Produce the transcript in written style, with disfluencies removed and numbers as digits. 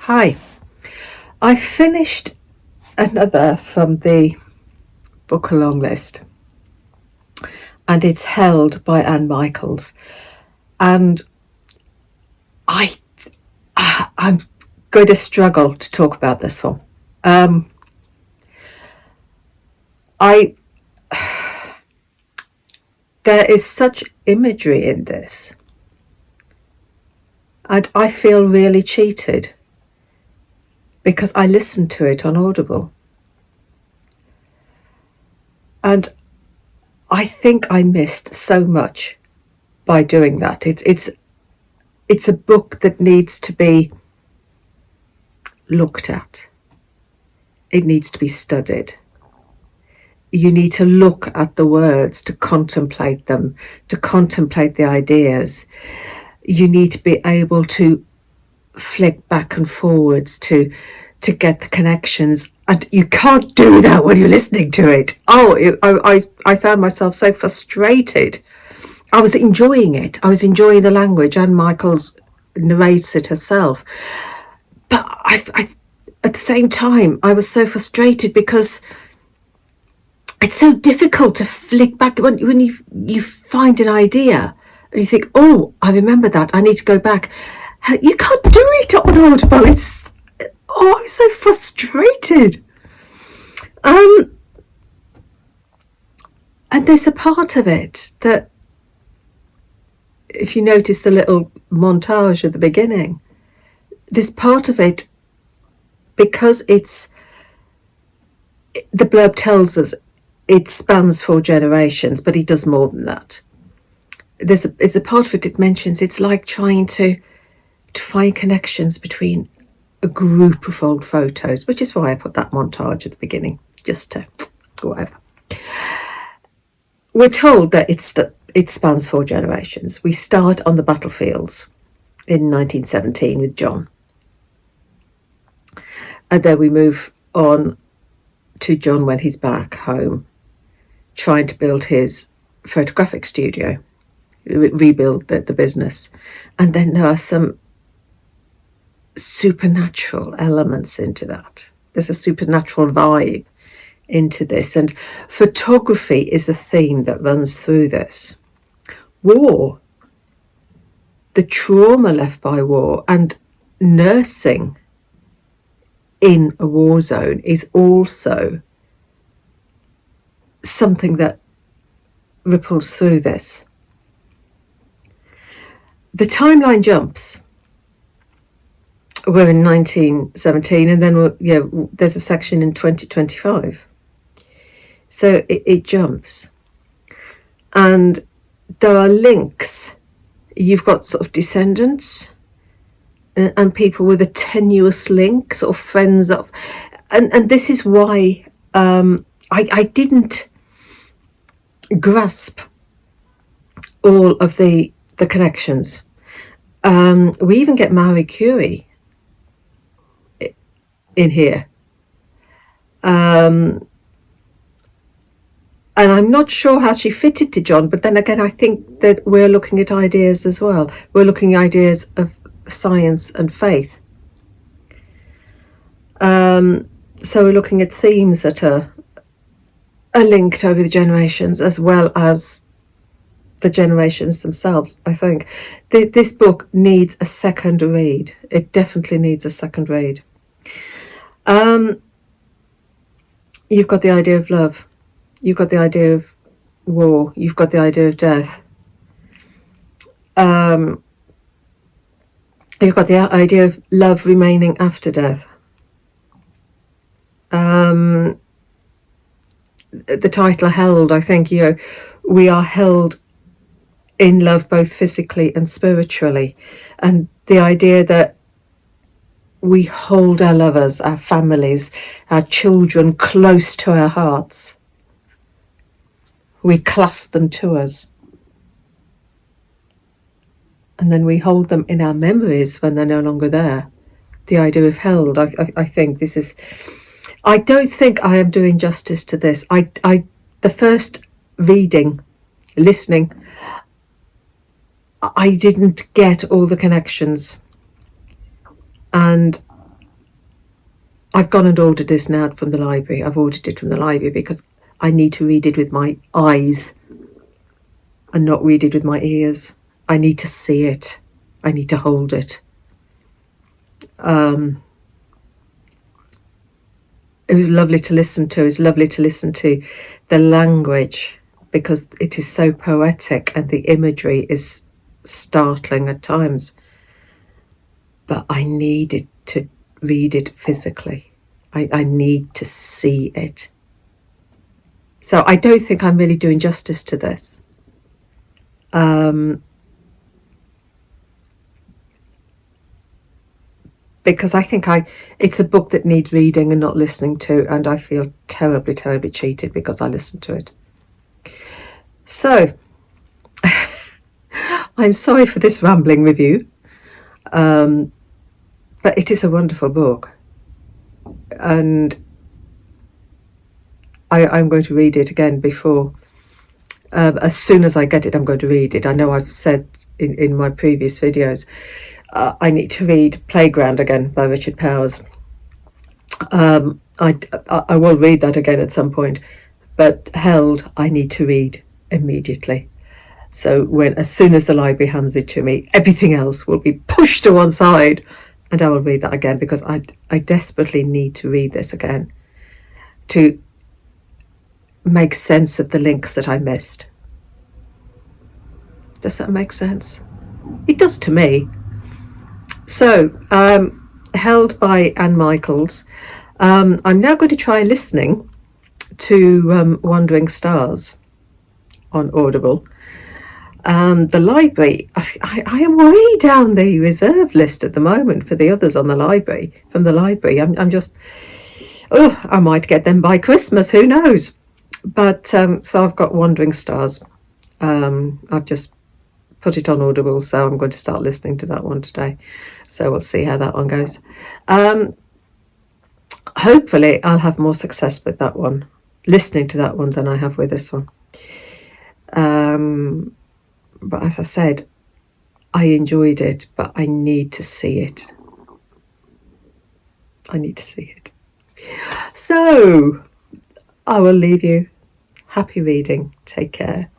Hi, I finished another from the book Longlist, and it's Held by Anne Michaels. And I'm going to struggle to talk about this one. There is such imagery in this, and I feel really cheated because I listened to it on Audible. And I think I missed so much by doing that. It's a book that needs to be looked at. It needs to be studied. You need to look at the words, to contemplate them, to contemplate the ideas. You need to be able to flick back and forwards to get the connections, and you can't do that when you're listening to it. I found myself so frustrated. I was enjoying it. I was enjoying the language. Anne Michaels narrates it herself, but I at the same time I was so frustrated because it's so difficult to flick back when you find an idea and you think, oh, I remember that, I need to go back. You can't do it on Audible. I'm so frustrated. And there's a part of it that, if you notice the little montage at the beginning, this part of it, because the blurb tells us it spans 4 generations, but he does more than that. It's a part of it, it mentions it's like trying to find connections between a group of old photos, which is why I put that montage at the beginning, just to whatever. We're told that it spans 4 generations. We start on the battlefields in 1917 with John, and then we move on to John when he's back home, trying to build his photographic studio, rebuild the business. And then there are some supernatural elements into that. There's a supernatural vibe into this, and photography is a theme that runs through this. War, the trauma left by war, and nursing in a war zone is also something that ripples through this. The timeline jumps. We're in 1917, and then there's a section in 2025. So it jumps. And there are links. You've got sort of descendants and people with a tenuous link, sort of friends of. And this is why I didn't grasp all of the connections. We even get Marie Curie in here. And I'm not sure how she fitted to John, but then again, I think that we're looking at ideas as well. We're looking at ideas of science and faith. So we're looking at themes that are linked over the generations, as well as the generations themselves, I think. This book needs a second read. It definitely needs a second read. You've got the idea of love. You've got the idea of war. You've got the idea of death. You've got the idea of love remaining after death. The title Held, I think, we are held in love both physically and spiritually. And the idea that we hold our lovers, our families, our children close to our hearts. We clasp them to us. And then we hold them in our memories when they're no longer there. The idea of held, I think this is... I don't think I am doing justice to this. The first reading, listening, I didn't get all the connections. And I've gone and ordered this now from the library. I've ordered it from the library because I need to read it with my eyes and not read it with my ears. I need to see it. I need to hold it. It was lovely to listen to. It was lovely to listen to the language because it is so poetic and the imagery is startling at times. But I needed to read it physically. I need to see it. So I don't think I'm really doing justice to this. Because I think it's a book that needs reading and not listening to, and I feel terribly, terribly cheated because I listened to it. So, I'm sorry for this rambling review, but it is a wonderful book, and I'm going to read it again before. As soon as I get it, I'm going to read it. I know I've said in my previous videos, I need to read Playground again by Richard Powers. I will read that again at some point, but Held, I need to read immediately. So as soon as the library hands it to me, everything else will be pushed to one side, and I will read that again because I desperately need to read this again to make sense of the links that I missed. Does that make sense? It does to me. So, Held by Anne Michaels. I'm now going to try listening to Wandering Stars on Audible. The library, I am way down the reserve list at the moment for the others on the library. From the library, I'm just, I might get them by Christmas, who knows? But so I've got Wandering Stars. I've just put it on Audible, so I'm going to start listening to that one today. So we'll see how that one goes. Hopefully I'll have more success with that one, listening to that one, than I have with this one. But as I said, I enjoyed it, but I need to see it. I need to see it. So I will leave you. Happy reading. Take care.